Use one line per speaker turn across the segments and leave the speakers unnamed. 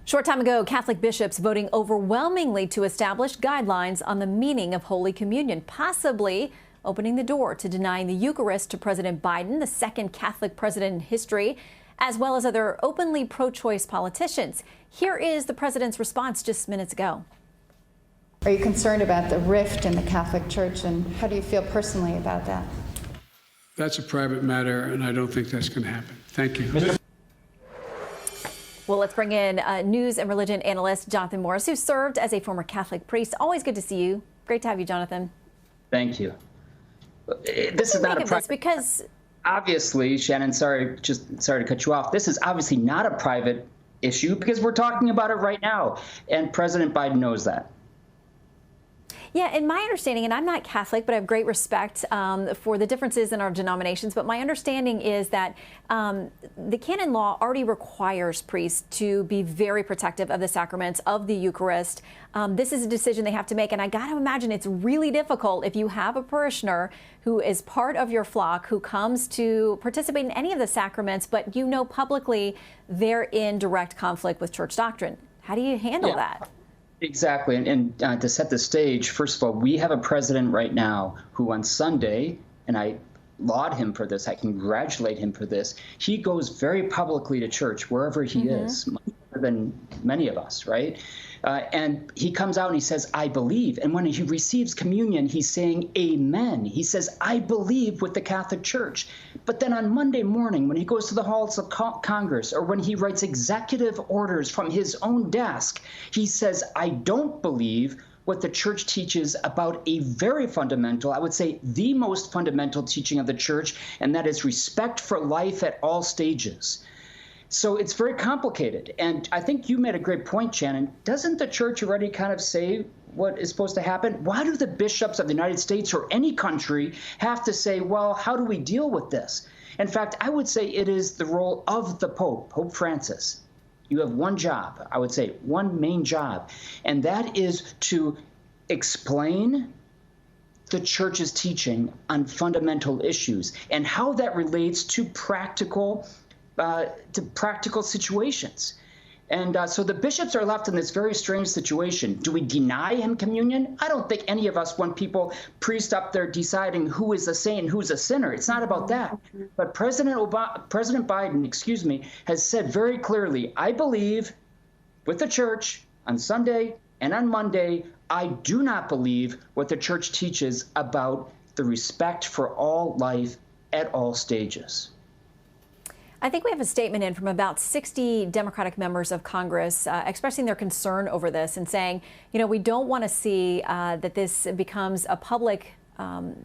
Short time ago, Catholic bishops voting overwhelmingly to establish guidelines on the meaning of Holy Communion, possibly opening the door to denying the Eucharist to President Biden, the second Catholic president in history, as well as other openly pro-choice politicians. Here is the president's response just minutes ago.
Are you concerned about the rift in the Catholic Church, and how do you feel personally about that?
That's a private matter, and I don't think that's going to happen. Thank you.
Well, let's bring in news and religion analyst Jonathan Morris, who served as a former Catholic priest. Always good to see you. Great to have you, Jonathan.
Thank you. This is not a private,
because
obviously, Shannon, sorry to cut you off. This is obviously not a private issue because we're talking about it right now, and President Biden knows that.
Yeah, in my understanding, and I'm not Catholic, but I have great respect for the differences in our denominations, but my understanding is that the canon law already requires priests to be very protective of the sacraments, of the Eucharist. This is a decision they have to make, and I got to imagine it's really difficult if you have a parishioner who is part of your flock, who comes to participate in any of the sacraments, but you know publicly they're in direct conflict with church doctrine. How do you handle that?
Exactly. And to set the stage, first of all, we have a president right now who on Sunday, and I laud him for this, I congratulate him for this, he goes very publicly to church wherever he is, much more than many of us, right? And he comes out and he says, I believe. And when he receives communion, he's saying, amen. He says, I believe with the Catholic Church. But then on Monday morning, when he goes to the halls of Congress, or when he writes executive orders from his own desk, he says, I don't believe what the church teaches about a very fundamental, I would say the most fundamental teaching of the church, and that is respect for life at all stages. So it's very complicated. And I think you made a great point, Shannon. Doesn't the church already kind of say what is supposed to happen? Why do the bishops of the United States or any country have to say, well, how do we deal with this? In fact, I would say it is the role of the Pope, Pope Francis. You have one job, I would say, one main job, and that is to explain the church's teaching on fundamental issues and how that relates to practical situations. And so the bishops are left in this very strange situation. Do we deny him communion? I don't think any of us want priests up there deciding who is a saint and who's a sinner. It's not about that. But President Biden, has said very clearly, I believe with the church on Sunday and on Monday, I do not believe what the church teaches about the respect for all life at all stages.
I think we have a statement in from about 60 Democratic members of Congress expressing their concern over this and saying, you know, we don't want to see that this becomes a public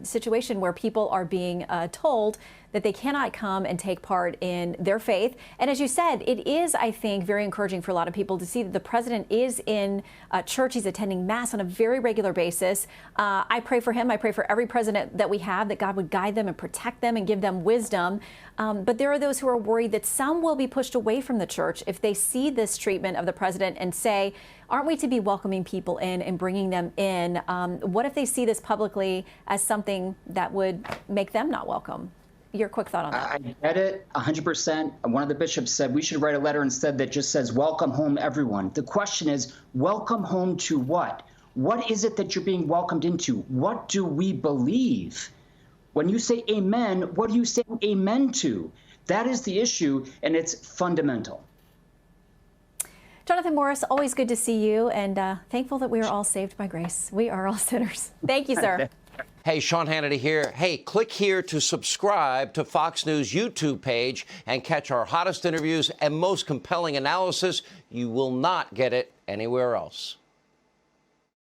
situation where people are being told that they cannot come and take part in their faith. And as you said, it is, I think, very encouraging for a lot of people to see that the president is in church. He's attending Mass on a very regular basis. I pray for him. I pray for every president that we have, that God would guide them and protect them and give them wisdom. But there are those who are worried that some will be pushed away from the church if they see this treatment of the president and say, aren't we to be welcoming people in and bringing them in? What if they see this publicly as something that would make them not welcome? Your quick thought on that.
I get it 100%. One of the bishops said we should write a letter instead that just says, welcome home, everyone. The question is, welcome home to what? What is it that you're being welcomed into? What do we believe? When you say amen, what are you saying amen to? That is the issue, and it's fundamental.
Jonathan Morris, always good to see you, and thankful that we are all saved by grace. We are all sinners. Thank you, sir.
Hey, Sean Hannity here. Hey, click here to subscribe to Fox News YouTube page and catch our hottest interviews and most compelling analysis. You will not get it anywhere else.